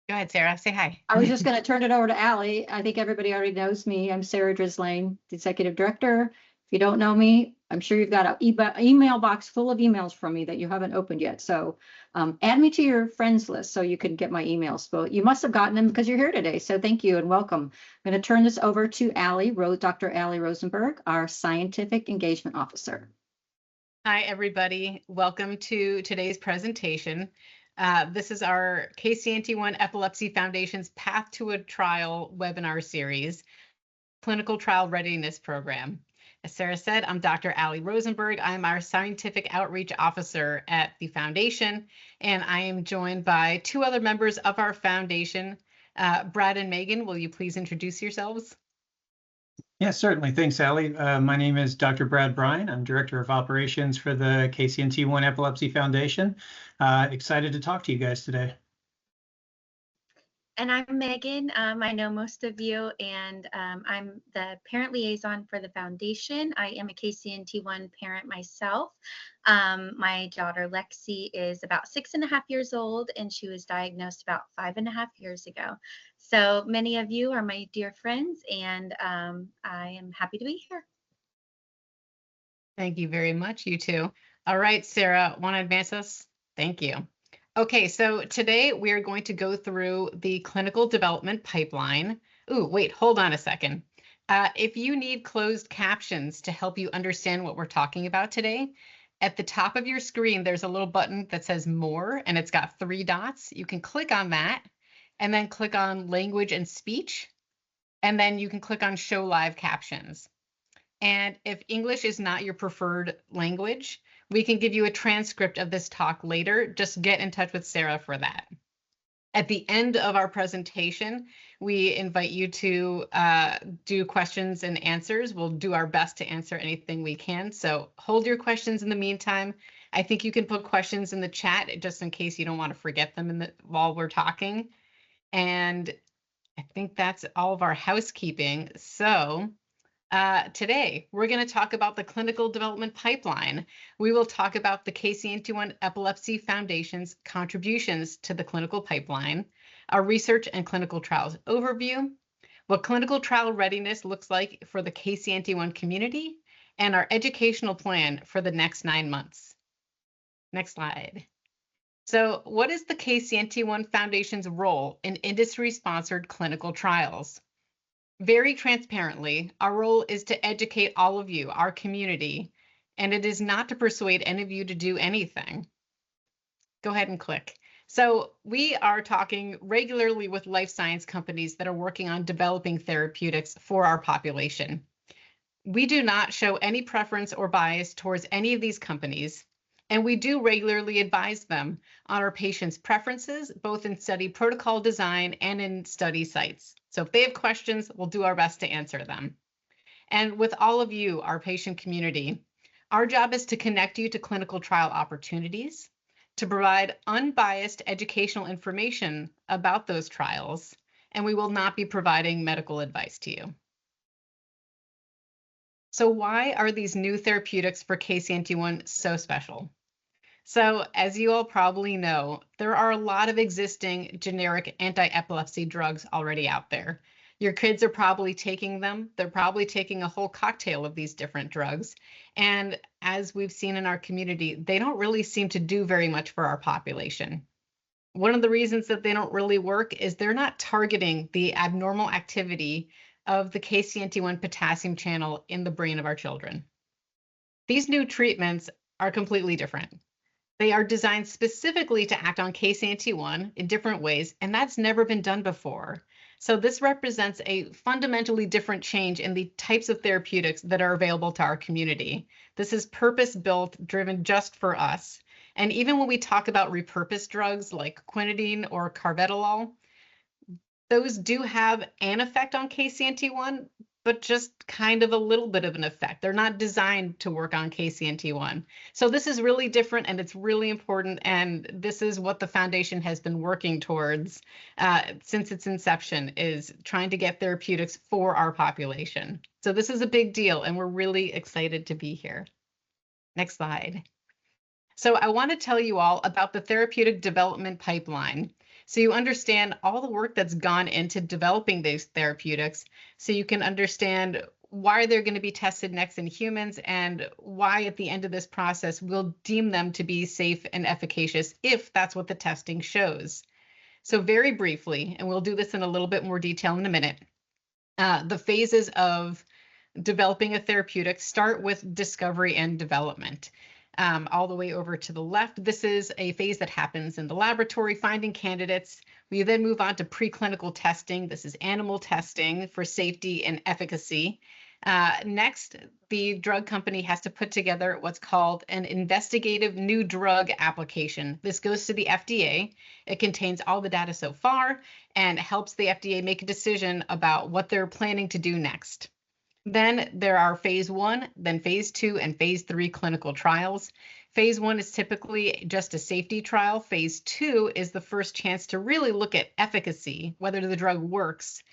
Go ahead, Sarah. Say hi. I was just going to turn it over to Allie. I think everybody already knows me. I'm Sarah Drislane, the Executive Director. If you don't know me, I'm sure you've got an email box full of emails from me that you haven't opened yet. So add me to your friends list so you can get my emails. But you must have gotten them because you're here today. So thank you and welcome. I'm going to turn this over to Dr. Allie Rosenberg, our Scientific Engagement Officer. Hi, everybody. Welcome to today's presentation. This is our KCNT1 Epilepsy Foundation's Path to a Trial webinar series, Clinical Trial Readiness Program. As Sarah said, I'm Dr. Allie Rosenberg. I'm our Scientific Outreach Officer at the Foundation, and I am joined by two other members of our Foundation. Brad and Megan, will you please introduce yourselves? Yes, certainly. Thanks, Allie. My name is Dr. Brad Bryan. I'm Director of Operations for the KCNT1 Epilepsy Foundation. Excited to talk to you guys today. And I'm Megan. I know most of you, and I'm the parent liaison for the foundation. I am a KCNT1 parent myself. My daughter Lexi is about 6.5 years old, and she was diagnosed about 5.5 years ago. So many of you are my dear friends, and I am happy to be here. Thank you very much, you two. All right, Sarah, want to advance us? Thank you. Okay, so today we are going to go through the clinical development pipeline. Ooh, wait, hold on a second. If you need closed captions to help you understand what we're talking about today, at the top of your screen, there's a little button that says More, and it's got 3 dots. You can click on that, and then click on Language and Speech, and then you can click on Show Live Captions. And if English is not your preferred language, we can give you a transcript of this talk later. Just get in touch with Sarah for that. At the end of our presentation, we invite you to do questions and answers. We'll do our best to answer anything we can. So hold your questions in the meantime. I think you can put questions in the chat just in case you don't want to forget them while we're talking. And I think that's all of our housekeeping. So today, we're going to talk about the clinical development pipeline. We will talk about the KCNT1 Epilepsy Foundation's contributions to the clinical pipeline, our research and clinical trials overview, what clinical trial readiness looks like for the KCNT1 community, and our educational plan for the next 9 months. Next slide. So what is the KCNT1 Foundation's role in industry-sponsored clinical trials? Very transparently, our role is to educate all of you, our community, and it is not to persuade any of you to do anything. Go ahead and click. So we are talking regularly with life science companies that are working on developing therapeutics for our population. We do not show any preference or bias towards any of these companies, and we do regularly advise them on our patients' preferences, both in study protocol design and in study sites. So if they have questions, we'll do our best to answer them. And with all of you, our patient community, our job is to connect you to clinical trial opportunities, to provide unbiased educational information about those trials, and we will not be providing medical advice to you. So why are these new therapeutics for KCNT1 so special? So as you all probably know, there are a lot of existing generic anti-epilepsy drugs already out there. Your kids are probably taking them. They're probably taking a whole cocktail of these different drugs. And as we've seen in our community, they don't really seem to do very much for our population. One of the reasons that they don't really work is they're not targeting the abnormal activity of the KCNT1 potassium channel in the brain of our children. These new treatments are completely different. They are designed specifically to act on KCNT1 in different ways, and that's never been done before. So this represents a fundamentally different change in the types of therapeutics that are available to our community. This is purpose-built, driven just for us. And even when we talk about repurposed drugs like quinidine or carvedilol, those do have an effect on KCNT1, but just kind of a little bit of an effect. They're not designed to work on KCNT1. So this is really different and it's really important. And this is what the foundation has been working towards since its inception, is trying to get therapeutics for our population. So this is a big deal and we're really excited to be here. Next slide. So I want to tell you all about the therapeutic development pipeline. So you understand all the work that's gone into developing these therapeutics, so you can understand why they're going to be tested next in humans and why at the end of this process we'll deem them to be safe and efficacious if that's what the testing shows. So very briefly, and we'll do this in a little bit more detail in a minute, the phases of developing a therapeutic start with discovery and development. All the way over to the left, this is a phase that happens in the laboratory, finding candidates. We then move on to preclinical testing. This is animal testing for safety and efficacy. Next, the drug company has to put together what's called an investigative new drug application. This goes to the FDA. It contains all the data so far and helps the FDA make a decision about what they're planning to do next. Then there are phase 1, then phase 2, and phase 3 clinical trials. Phase 1 is typically just a safety trial. Phase 2 is the first chance to really look at efficacy, whether the drug works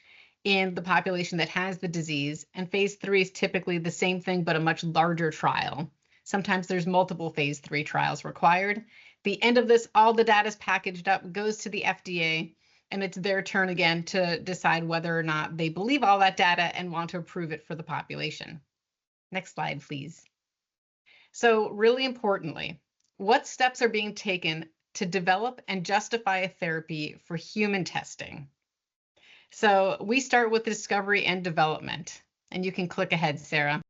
in the population that has the disease. And phase 3 is typically the same thing, but a much larger trial. Sometimes there's multiple phase 3 trials required. The end of this, all the data is packaged up, goes to the FDA, and it's their turn again to decide whether or not they believe all that data and want to approve it for the population. Next slide, please. So really importantly, what steps are being taken to develop and justify a therapy for human testing? So we start with discovery and development, and you can click ahead, Sarah.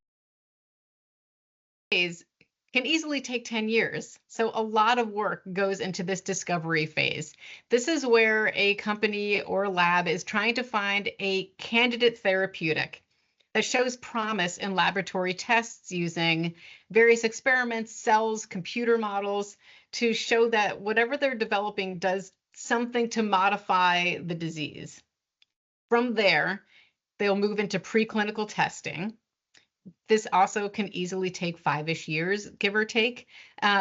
Can easily take 10 years. So a lot of work goes into this discovery phase. This is where a company or lab is trying to find a candidate therapeutic that shows promise in laboratory tests using various experiments, cells, computer models to show that whatever they're developing does something to modify the disease. From there, they'll move into preclinical testing. This also can easily take 5-ish years, give or take.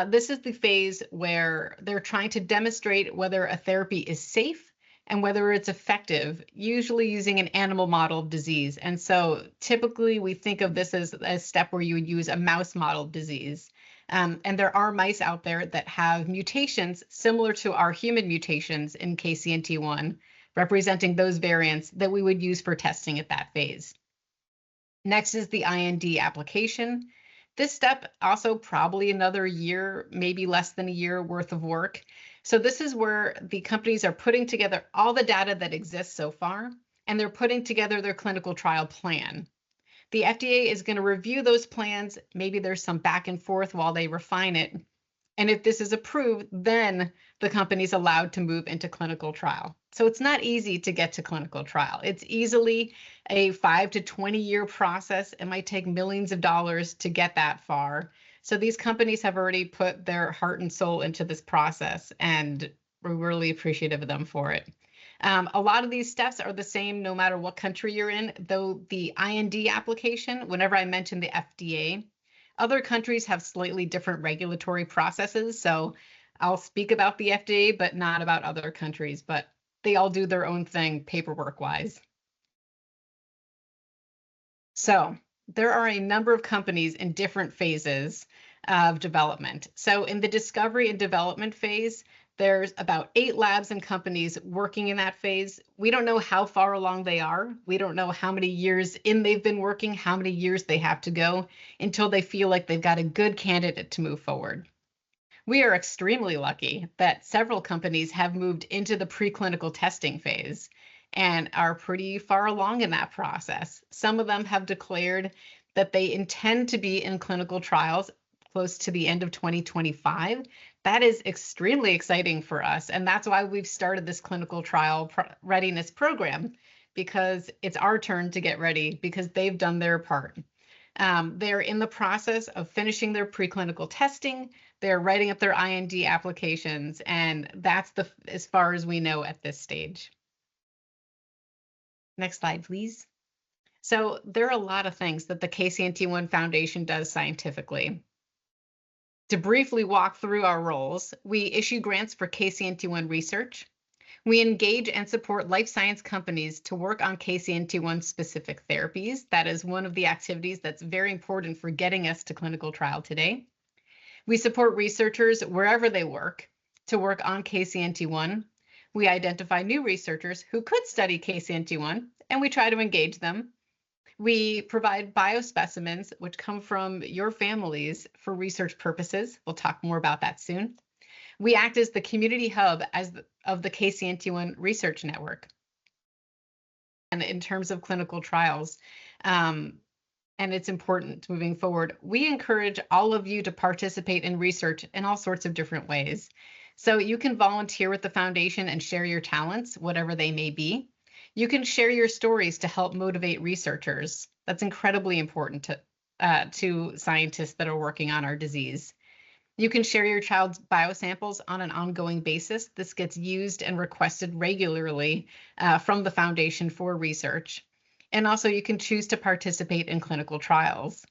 This is the phase where they're trying to demonstrate whether a therapy is safe and whether it's effective, usually using an animal model of disease. And so typically we think of this as a step where you would use a mouse model of disease. And there are mice out there that have mutations similar to our human mutations in KCNT1, representing those variants that we would use for testing at that phase. Next is the IND application. This step also probably another year, maybe less than a year worth of work. So this is where the companies are putting together all the data that exists so far, and they're putting together their clinical trial plan. The FDA is going to review those plans. Maybe there's some back and forth while they refine it. And if this is approved, then the company's allowed to move into clinical trial. So it's not easy to get to clinical trial. It's easily a 5 to 20-year process. It might take millions of dollars to get that far. So these companies have already put their heart and soul into this process, and we're really appreciative of them for it. A lot of these steps are the same no matter what country you're in, though the IND application, whenever I mention the FDA, other countries have slightly different regulatory processes. So I'll speak about the FDA, but not about other countries, but they all do their own thing paperwork-wise. So there are a number of companies in different phases of development. So in the discovery and development phase, there's about 8 labs and companies working in that phase. We don't know how far along they are. We don't know how many years in they've been working, how many years they have to go until they feel like they've got a good candidate to move forward. We are extremely lucky that several companies have moved into the preclinical testing phase and are pretty far along in that process. Some of them have declared that they intend to be in clinical trials close to the end of 2025. That is extremely exciting for us. And that's why we've started this clinical trial readiness program, because it's our turn to get ready because they've done their part. They're in the process of finishing their preclinical testing. They're writing up their IND applications, and that's as far as we know at this stage. Next slide, please. So there are a lot of things that the KCNT1 Foundation does scientifically. To briefly walk through our roles, we issue grants for KCNT1 research. We engage and support life science companies to work on KCNT1 specific therapies. That is one of the activities that's very important for getting us to clinical trial today. We support researchers wherever they work to work on KCNT1. We identify new researchers who could study KCNT1, and we try to engage them. We provide biospecimens, which come from your families for research purposes. We'll talk more about that soon. We act as the community hub of the KCNT1 Research Network. And in terms of clinical trials, and it's important moving forward, we encourage all of you to participate in research in all sorts of different ways. So you can volunteer with the foundation and share your talents, whatever they may be. You can share your stories to help motivate researchers. That's incredibly important to scientists that are working on our disease. You can share your child's biosamples on an ongoing basis. This gets used and requested regularly from the foundation for research. And also you can choose to participate in clinical trials.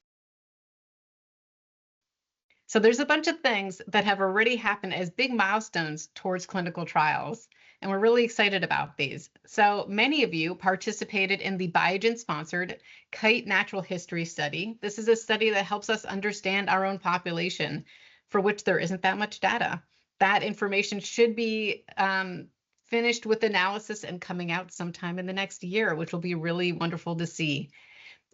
So there's a bunch of things that have already happened as big milestones towards clinical trials, and we're really excited about these. So many of you participated in the Biogen-sponsored KITE Natural History Study. This is a study that helps us understand our own population, for which there isn't that much data. That information should be finished with analysis and coming out sometime in the next year, which will be really wonderful to see.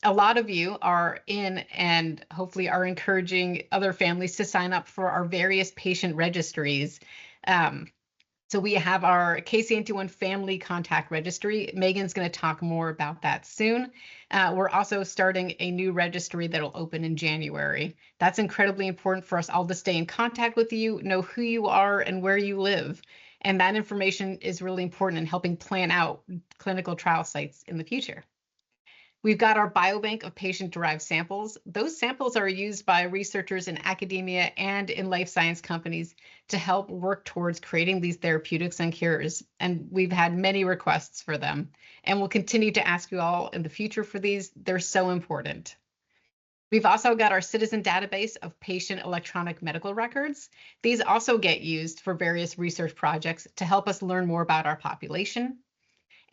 A lot of you are in and hopefully are encouraging other families to sign up for our various patient registries. So we have our KCNT1 Family Contact Registry. Megan's going to talk more about that soon. We're also starting a new registry that'll open in January. That's incredibly important for us all to stay in contact with you, know who you are and where you live. And that information is really important in helping plan out clinical trial sites in the future. We've got our biobank of patient-derived samples. Those samples are used by researchers in academia and in life science companies to help work towards creating these therapeutics and cures. And we've had many requests for them. And we'll continue to ask you all in the future for these. They're so important. We've also got our citizen database of patient electronic medical records. These also get used for various research projects to help us learn more about our population.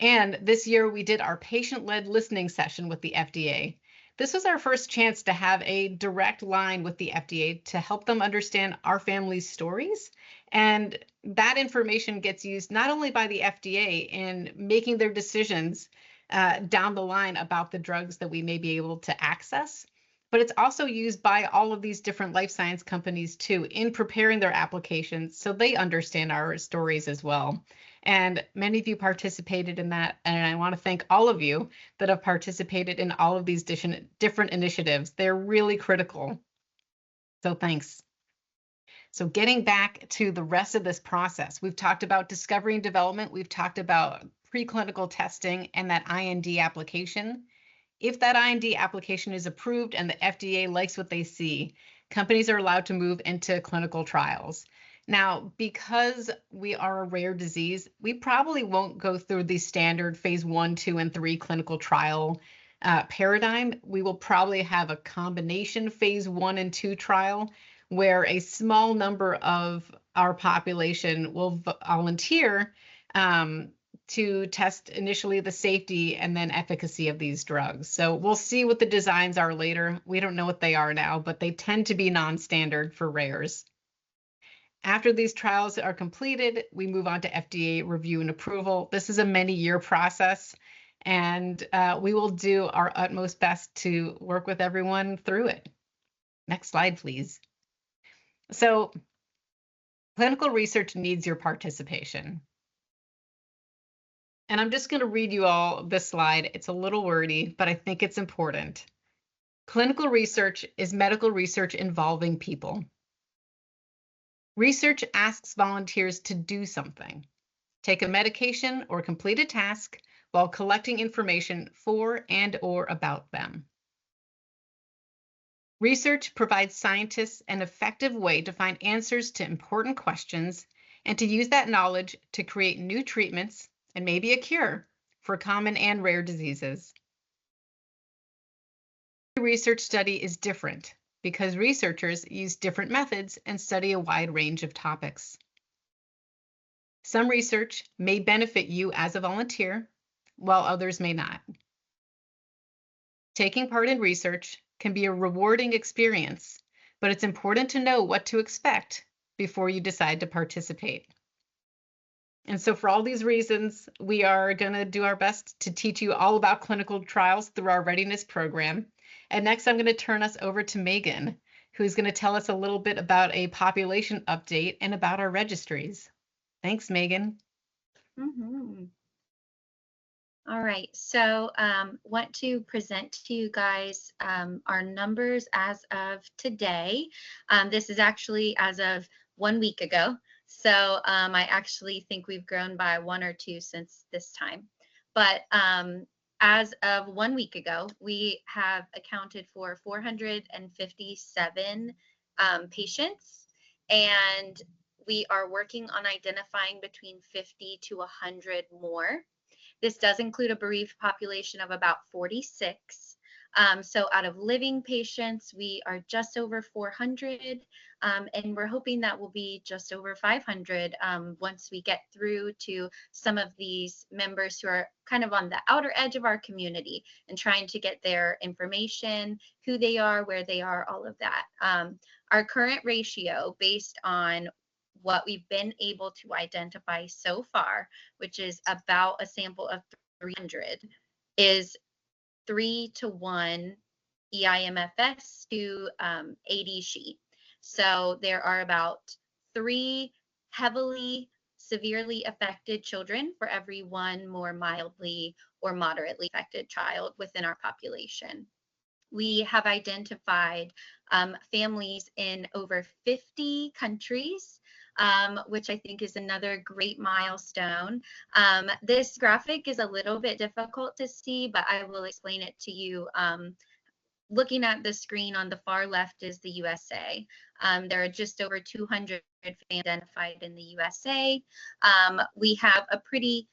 And this year we did our patient-led listening session with the FDA. This was our first chance to have a direct line with the FDA to help them understand our family's stories. And that information gets used not only by the FDA in making their decisions down the line about the drugs that we may be able to access, but it's also used by all of these different life science companies too in preparing their applications so they understand our stories as well. And many of you participated in that, and I want to thank all of you that have participated in all of these different initiatives. They're really critical. So thanks. So getting back to the rest of this process, we've talked about discovery and development. We've talked about preclinical testing and that IND application. If that IND application is approved and the FDA likes what they see, companies are allowed to move into clinical trials. Now, because we are a rare disease, we probably won't go through the standard phase 1, 2, and 3 clinical trial paradigm. We will probably have a combination phase 1 and 2 trial where a small number of our population will volunteer to test initially the safety and then efficacy of these drugs. So we'll see what the designs are later. We don't know what they are now, but they tend to be non-standard for rares. After these trials are completed, we move on to FDA review and approval. This is a many-year process, and we will do our utmost best to work with everyone through it. Next slide, please. So clinical research needs your participation. And I'm just going to read you all this slide. It's a little wordy, but I think it's important. Clinical research is medical research involving people. Research asks volunteers to do something, take a medication or complete a task while collecting information for and/or about them. Research provides scientists an effective way to find answers to important questions and to use that knowledge to create new treatments and maybe a cure for common and rare diseases. Every research study is different because researchers use different methods and study a wide range of topics. Some research may benefit you as a volunteer, while others may not. Taking part in research can be a rewarding experience, but it's important to know what to expect before you decide to participate. And so for all these reasons, we are going to do our best to teach you all about clinical trials through our readiness program. And next, I'm going to turn us over to Megan, who's going to tell us a little bit about a population update and about our registries. Thanks, Megan. Mm-hmm. All right, so want to present to you guys our numbers as of today. This is actually as of 1 week ago. So I actually think we've grown by 1 or 2 since this time. But as of 1 week ago, we have accounted for 457 patients, and we are working on identifying between 50 to 100 more. This does include a bereaved population of about 46. So out of living patients, we are just over 400, and we're hoping that will be just over 500 once we get through to some of these members who are kind of on the outer edge of our community and trying to get their information, who they are, where they are, all of that. Our current ratio based on what we've been able to identify so far, which is about a sample of 300, is 3 to 1 EIMFS to AD sheet. So there are about 3 heavily, severely affected children for every 1 more mildly or moderately affected child within our population. We have identified families in over 50 countries, which I think is another great milestone. This graphic is a little bit difficult to see, but I will explain it to you. Looking at the screen on the far left is the USA. There are just over 200 identified in the USA. We have a pretty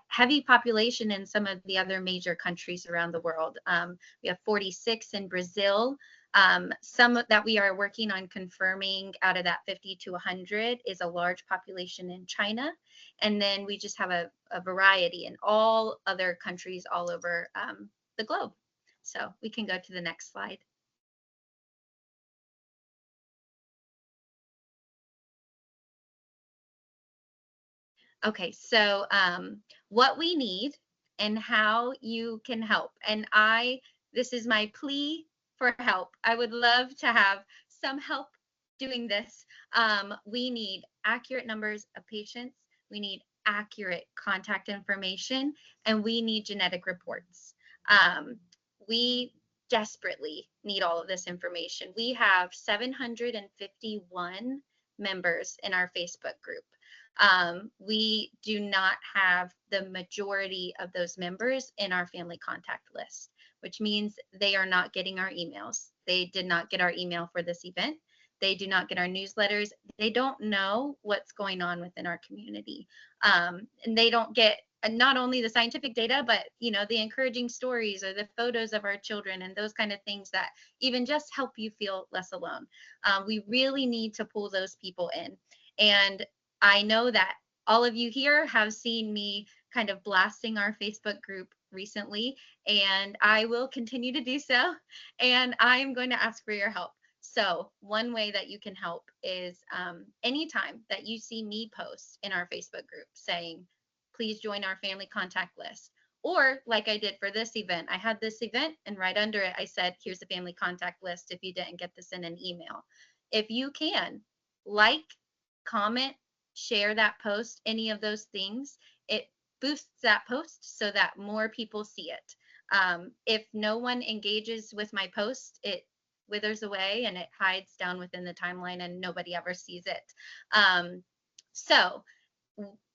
heavy population in some of the other major countries around the world. We have 46 in Brazil. Some that we are working on confirming out of that 50 to 100 is a large population in China. And then we just have a variety in all other countries all over the globe. So we can go to the next slide. Okay, so what we need and how you can help. And this is my plea for help. I would love to have some help doing this. We need accurate numbers of patients. We need accurate contact information, and we need genetic reports. We desperately need all of this information. We have 751 members in our Facebook group. We do not have the majority of those members in our family contact list, which means they are not getting our emails. They did not get our email for this event. They do not get our newsletters. They don't know what's going on within our community. And they don't get not only the scientific data, but the encouraging stories or the photos of our children and those kind of things that even just help you feel less alone. We really need to pull those people in. And I know that all of you here have seen me kind of blasting our Facebook group recently, and I will continue to do so. And I am going to ask for your help. So one way that you can help is anytime that you see me post in our Facebook group saying, please join our family contact list. Or like I did for this event, I had this event and right under it, I said, here's the family contact list if you didn't get this in an email. If you can, like, comment, share that post, any of those things, it boosts that post so that more people see it. If no one engages with my post, it withers away and it hides down within the timeline and nobody ever sees it. So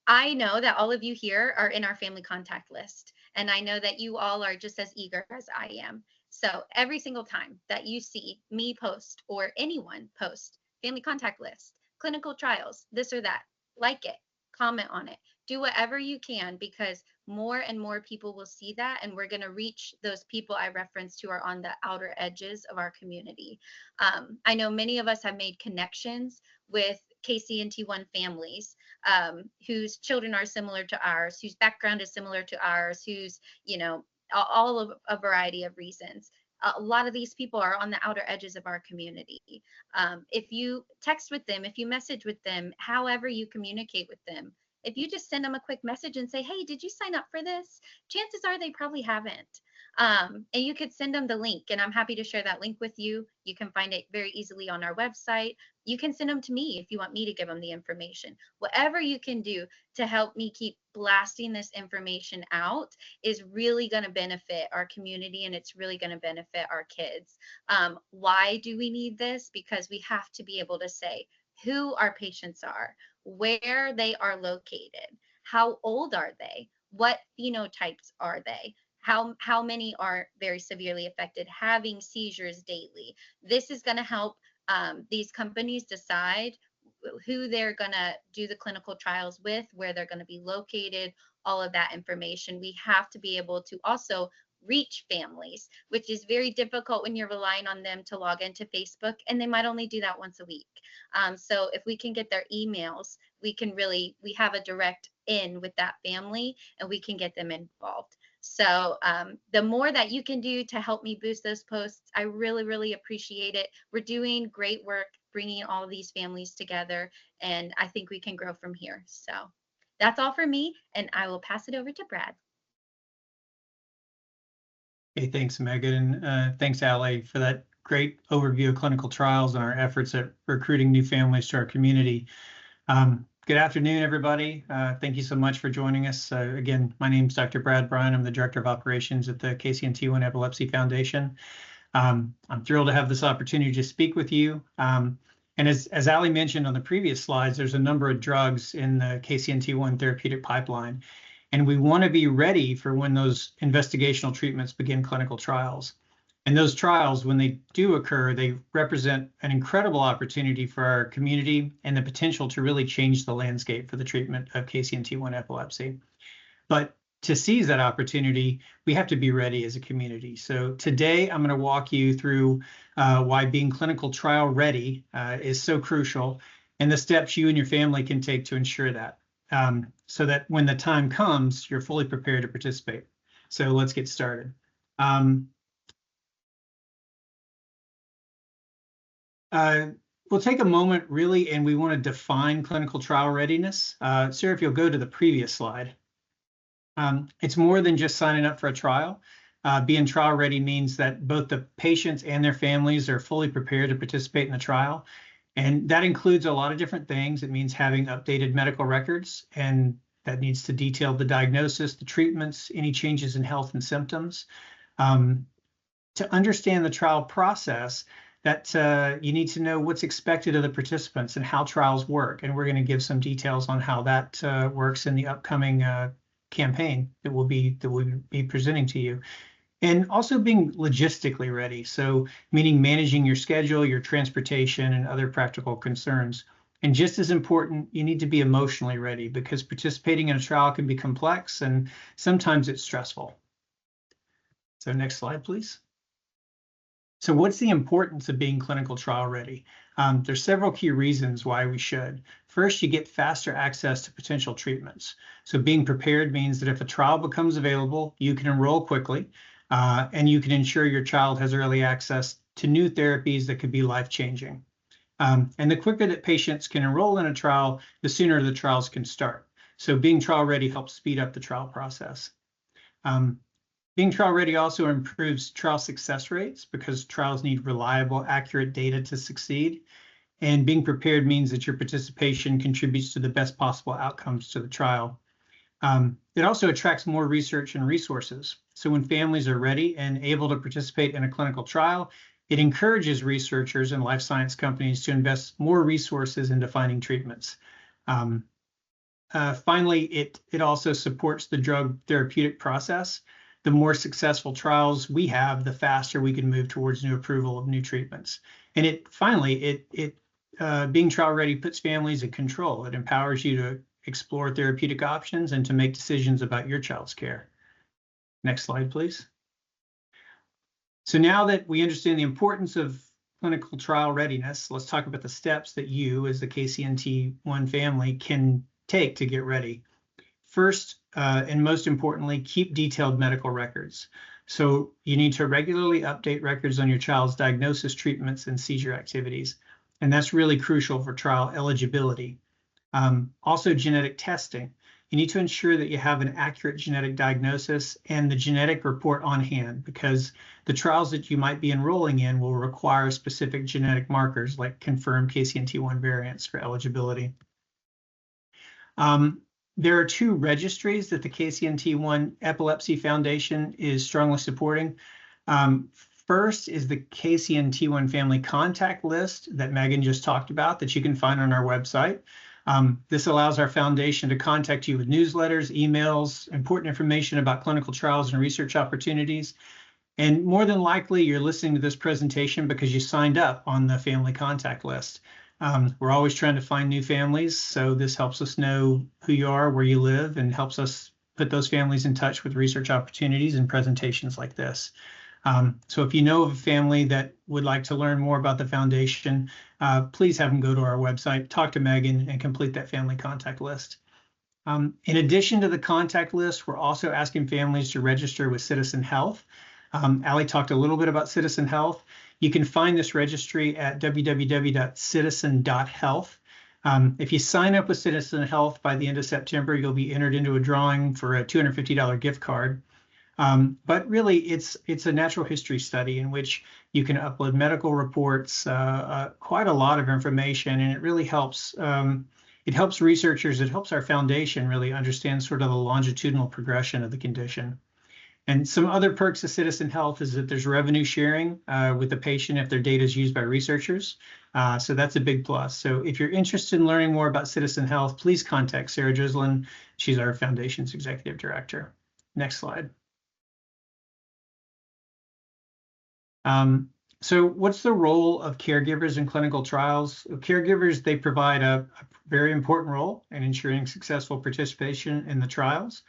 I know that all of you here are in our family contact list, and I know that you all are just as eager as I am. So every single time that you see me post or anyone post family contact list, clinical trials, this or that, like it, comment on it, do whatever you can, because more and more people will see that, and we're going to reach those people I referenced who are on the outer edges of our community. I know many of us have made connections with KCNT1 families whose children are similar to ours, whose background is similar to ours, whose, all of a variety of reasons. A lot of these people are on the outer edges of our community. If you text with them, if you message with them, however you communicate with them, if you just send them a quick message and say, hey, did you sign up for this? Chances are they probably haven't. And you could send them the link, and I'm happy to share that link with you. You can find it very easily on our website. You can send them to me if you want me to give them the information. Whatever you can do to help me keep blasting this information out is really going to benefit our community, and it's really going to benefit our kids. Why do we need this? Because we have to be able to say who our patients are, where they are located, how old are they, what phenotypes are they, how many are very severely affected, having seizures daily. This is going to help these companies decide who they're going to do the clinical trials with, where they're going to be located, all of that information. We have to be able to also reach families, which is very difficult when you're relying on them to log into Facebook, and they might only do that once a week. So if we can get their emails, we have a direct in with that family, and we can get them involved. So the more that you can do to help me boost those posts, I really, really appreciate it. We're doing great work bringing all of these families together, and I think we can grow from here. So that's all for me, and I will pass it over to Brad. Hey, thanks, Megan. And thanks, Allie, for that great overview of clinical trials and our efforts at recruiting new families to our community. Good afternoon, everybody. Thank you so much for joining us. Again, my name is Dr. Brad Bryan. I'm the Director of Operations at the KCNT1 Epilepsy Foundation. I'm thrilled to have this opportunity to speak with you. And as Allie mentioned on the previous slides, there's a number of drugs in the KCNT1 therapeutic pipeline. And we want to be ready for when those investigational treatments begin clinical trials. And those trials, when they do occur, they represent an incredible opportunity for our community and the potential to really change the landscape for the treatment of KCNT1 epilepsy. But to seize that opportunity, we have to be ready as a community. So today, I'm going to walk you through why being clinical trial ready is so crucial, and the steps you and your family can take to ensure that, so that when the time comes, you're fully prepared to participate. So let's get started. We'll take a moment really, and we want to define clinical trial readiness. Sarah, if you'll go to the previous slide. It's more than just signing up for a trial. Being trial ready means that both the patients and their families are fully prepared to participate in the trial. And that includes a lot of different things. It means having updated medical records, and that needs to detail the diagnosis, the treatments, any changes in health and symptoms. To understand the trial process, that you need to know what's expected of the participants and how trials work. And we're going to give some details on how that works in the upcoming campaign that we'll be presenting to you. And also being logistically ready. So meaning managing your schedule, your transportation, and other practical concerns. And just as important, you need to be emotionally ready, because participating in a trial can be complex and sometimes it's stressful. So next slide, please. So what's the importance of being clinical trial ready? There's several key reasons why we should. First, you get faster access to potential treatments. So being prepared means that if a trial becomes available, you can enroll quickly, and you can ensure your child has early access to new therapies that could be life-changing. And the quicker that patients can enroll in a trial, the sooner the trials can start. So being trial ready helps speed up the trial process. Being trial ready also improves trial success rates, because trials need reliable, accurate data to succeed. And being prepared means that your participation contributes to the best possible outcomes to the trial. It also attracts more research and resources. So when families are ready and able to participate in a clinical trial, it encourages researchers and life science companies to invest more resources into finding treatments. Finally, it also supports the drug therapeutic process. The more successful trials we have, the faster we can move towards new approval of new treatments. And finally, being trial ready puts families in control. It empowers you to explore therapeutic options and to make decisions about your child's care. Next slide, please. So now that we understand the importance of clinical trial readiness, let's talk about the steps that you, as the KCNT1 family, can take to get ready. First, and most importantly, keep detailed medical records. So you need to regularly update records on your child's diagnosis, treatments, and seizure activities. And that's really crucial for trial eligibility. Also, genetic testing. You need to ensure that you have an accurate genetic diagnosis and the genetic report on hand, because the trials that you might be enrolling in will require specific genetic markers like confirmed KCNT1 variants for eligibility. There are 2 registries that the KCNT1 Epilepsy Foundation is strongly supporting. First is the KCNT1 Family Contact List that Megan just talked about that you can find on our website. This allows our foundation to contact you with newsletters, emails, important information about clinical trials and research opportunities. And more than likely, you're listening to this presentation because you signed up on the Family Contact List. We're always trying to find new families, so this helps us know who you are, where you live, and helps us put those families in touch with research opportunities and presentations like this. So if you know of a family that would like to learn more about the foundation, please have them go to our website, talk to Megan, and complete that family contact list. In addition to the contact list, we're also asking families to register with Citizen Health. Allie talked a little bit about Citizen Health. You can find this registry at www.citizen.health. If you sign up with Citizen Health by the end of September, you'll be entered into a drawing for a $250 gift card. But really, it's a natural history study in which you can upload medical reports, quite a lot of information, and it really helps. It helps researchers, it helps our foundation really understand sort of the longitudinal progression of the condition. And some other perks of Citizen Health is that there's revenue sharing with the patient if their data is used by researchers. So that's a big plus. So if you're interested in learning more about Citizen Health, please contact Sarah Drislin. She's our foundation's executive director. Next slide. So what's the role of caregivers in clinical trials? Caregivers, they provide a very important role in ensuring successful participation in the trials.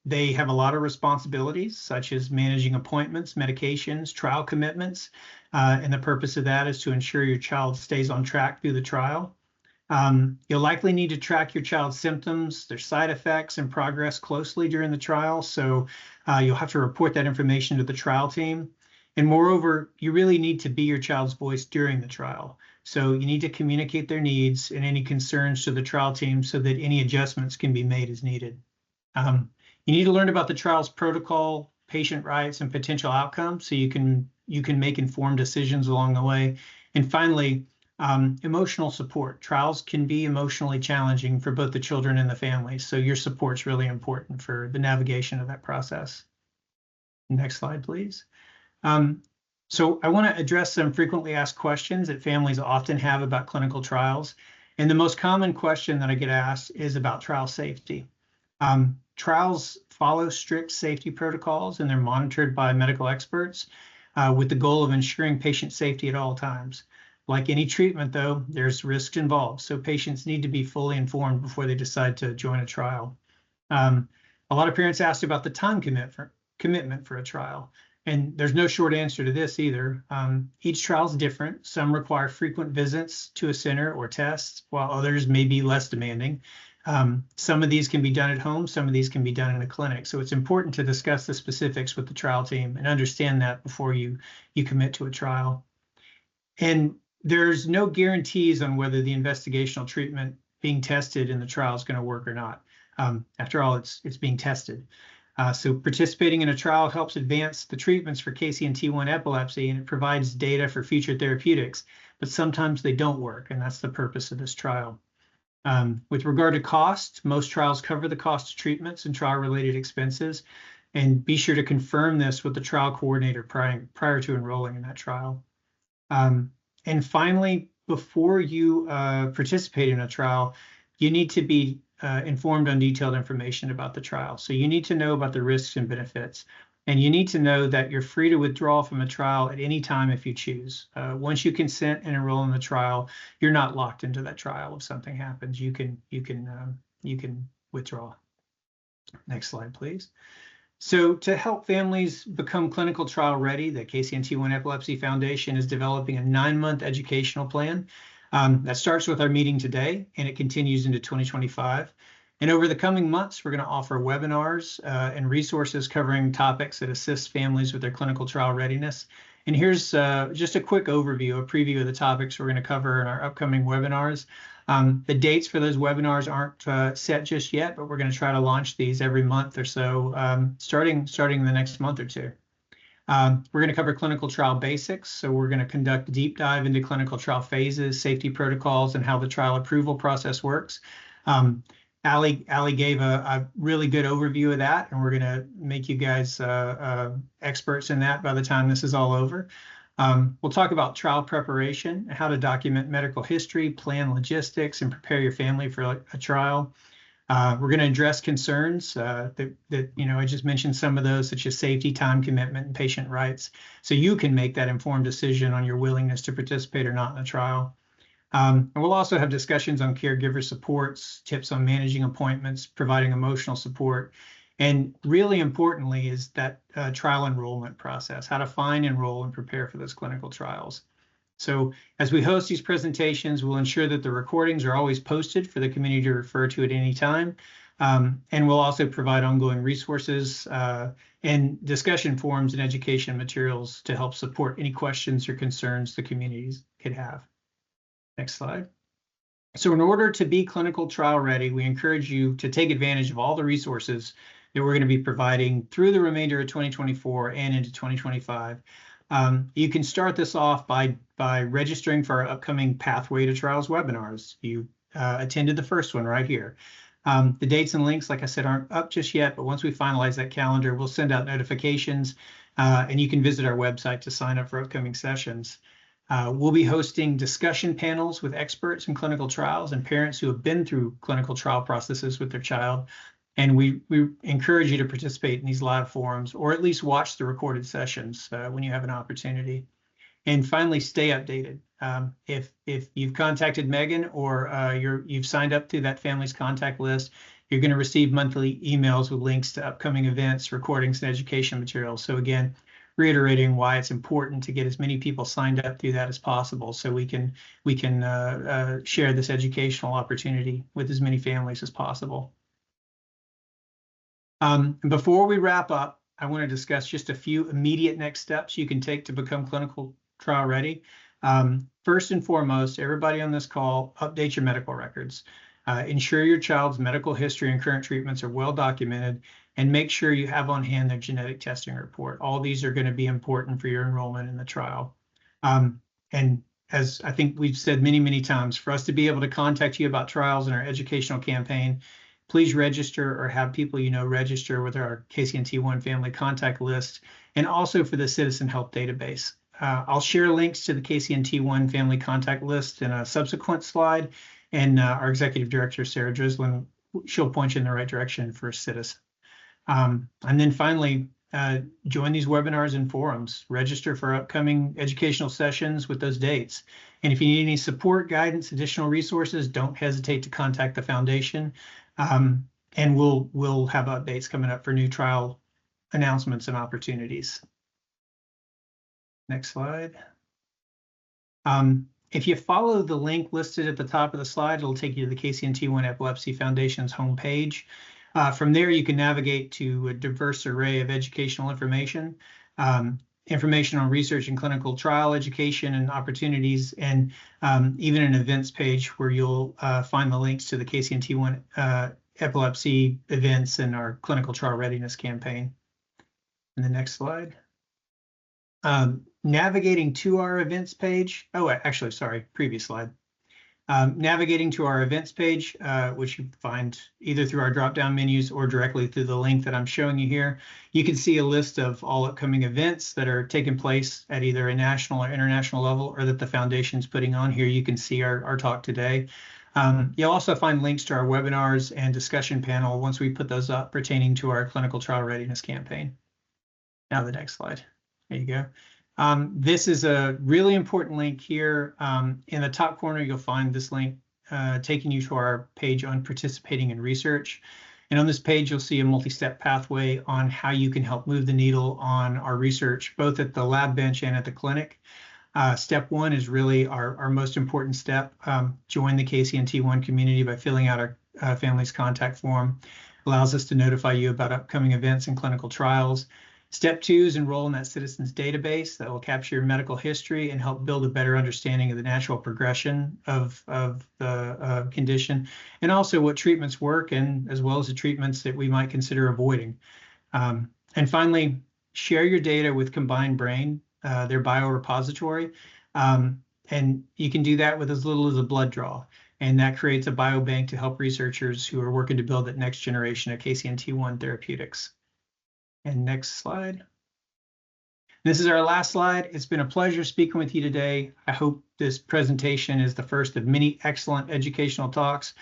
They have a lot of responsibilities, such as managing appointments, medications, trial commitments, and the purpose of that is to ensure your child stays on track through the trial. You'll likely need to track your child's symptoms, their side effects, and progress closely during the trial, so you'll have to report that information to the trial team. And moreover, you really need to be your child's voice during the trial. So you need to communicate their needs and any concerns to the trial team so that any adjustments can be made as needed. You need to learn about the trial's protocol, patient rights, and potential outcomes so you can make informed decisions along the way. And finally, emotional support. Trials can be emotionally challenging for both the children and the families, so your support's really important for the navigation of that process. Next slide, please. So I want to address some frequently asked questions that families often have about clinical trials. And the most common question that I get asked is about trial safety. Trials follow strict safety protocols and they're monitored by medical experts with the goal of ensuring patient safety at all times. Like any treatment, though, there's risks involved, so patients need to be fully informed before they decide to join a trial. A lot of parents asked about the time commitment for a trial, and there's no short answer to this either. Each trial is different. Some require frequent visits to a center or tests, while others may be less demanding. Some of these can be done at home, some of these can be done in a clinic. So it's important to discuss the specifics with the trial team and understand that before you commit to a trial. And there's no guarantees on whether the investigational treatment being tested in the trial is going to work or not. After all, it's being tested. So participating in a trial helps advance the treatments for KCNT1 epilepsy, and it provides data for future therapeutics, but sometimes they don't work, and that's the purpose of this trial. With regard to cost, most trials cover the cost of treatments and trial-related expenses, and be sure to confirm this with the trial coordinator prior to enrolling in that trial. And finally, before you participate in a trial, you need to be informed on detailed information about the trial. So you need to know about the risks and benefits, and you need to know that you're free to withdraw from a trial at any time if you choose. Once you consent and enroll in the trial, you're not locked into that trial. If something happens, you can withdraw. Next slide, please. So to help families become clinical trial ready, the KCNT1 Epilepsy Foundation is developing a 9-month educational plan that starts with our meeting today, and it continues into 2025. And over the coming months, we're going to offer webinars and resources covering topics that assist families with their clinical trial readiness. And here's just a quick overview, a preview of the topics we're going to cover in our upcoming webinars. The dates for those webinars aren't set just yet, but we're going to try to launch these every month or so, starting the next month or two. We're going to cover clinical trial basics. So we're going to conduct a deep dive into clinical trial phases, safety protocols, and how the trial approval process works. Allie gave a really good overview of that, and we're going to make you guys experts in that by the time this is all over. We'll talk about trial preparation, how to document medical history, plan logistics, and prepare your family for a trial. We're going to address concerns that I just mentioned some of those, such as safety, time commitment, and patient rights, so you can make that informed decision on your willingness to participate or not in a trial. And we'll also have discussions on caregiver supports, tips on managing appointments, providing emotional support, and really importantly is that trial enrollment process, how to find, enroll, and prepare for those clinical trials. So as we host these presentations, we'll ensure that the recordings are always posted for the community to refer to at any time. And we'll also provide ongoing resources and discussion forums and education materials to help support any questions or concerns the communities could have. Next slide. So in order to be clinical trial ready, we encourage you to take advantage of all the resources that we're going to be providing through the remainder of 2024 and into 2025. You can start this off by registering for our upcoming Pathway to Trials webinars. You attended the first one right here. The dates and links, like I said, aren't up just yet, but once we finalize that calendar, we'll send out notifications, and you can visit our website to sign up for upcoming sessions. We'll be hosting discussion panels with experts in clinical trials and parents who have been through clinical trial processes with their child. And we encourage you to participate in these live forums, or at least watch the recorded sessions when you have an opportunity. And finally, stay updated. If you've contacted Megan or you've signed up to that family's contact list, you're going to receive monthly emails with links to upcoming events, recordings, and education materials. So again, reiterating why it's important to get as many people signed up through that as possible, so we can share this educational opportunity with as many families as possible. Before we wrap up, I want to discuss just a few immediate next steps you can take to become clinical trial ready. First and foremost, everybody on this call, update your medical records. Ensure your child's medical history and current treatments are well documented, and make sure you have on hand their genetic testing report. All these are going to be important for your enrollment in the trial. And as I think we've said many, many times, for us to be able to contact you about trials in our educational campaign, please register or have people you know register with our KCNT1 family contact list, and also for the Citizen Health Database. I'll share links to the KCNT1 family contact list in a subsequent slide, and our executive director, Sarah Drislin, she'll point you in the right direction for Citizen. And then finally, join these webinars and forums, register for upcoming educational sessions with those dates. And if you need any support, guidance, additional resources, don't hesitate to contact the foundation. And we'll have updates coming up for new trial announcements and opportunities. Next slide. If you follow the link listed at the top of the slide, it'll take you to the KCNT1 Epilepsy Foundation's homepage. From there, you can navigate to a diverse array of educational information, information on research and clinical trial education and opportunities, and even an events page where you'll find the links to the KCNT1 epilepsy events and our clinical trial readiness campaign. And the next slide. Navigating to our events page. Oh, actually, sorry, previous slide. Navigating to our events page, which you find either through our drop-down menus or directly through the link that I'm showing you here, you can see a list of all upcoming events that are taking place at either a national or international level, or that the foundation's putting on. Here you can see our talk today. You'll also find links to our webinars and discussion panel once we put those up pertaining to our clinical trial readiness campaign. Now the next slide. There you go. This is a really important link here. In the top corner, you'll find this link taking you to our page on participating in research. And on this page, you'll see a multi-step pathway on how you can help move the needle on our research, both at the lab bench and at the clinic. Step one is really our most important step. Join the KCNT1 community by filling out our family's contact form. Allows us to notify you about upcoming events and clinical trials. Step 2 is enroll in that citizens database that will capture your medical history and help build a better understanding of the natural progression of the condition, and also what treatments work, and as well as the treatments that we might consider avoiding. And finally, share your data with Combined Brain, their biorepository. And you can do that with as little as a blood draw. And that creates a biobank to help researchers who are working to build that next generation of KCNT1 therapeutics. And next slide. This is our last slide. It's been a pleasure speaking with you today. I hope this presentation is the first of many excellent educational talks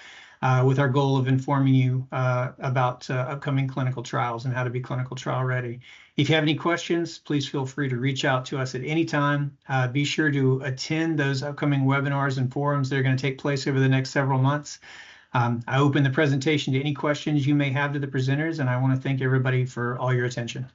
with our goal of informing you about upcoming clinical trials and how to be clinical trial ready. If you have any questions, please feel free to reach out to us at any time. Be sure to attend those upcoming webinars and forums that are going to take place over the next several months. I open the presentation to any questions you may have to the presenters, and I want to thank everybody for all your attention.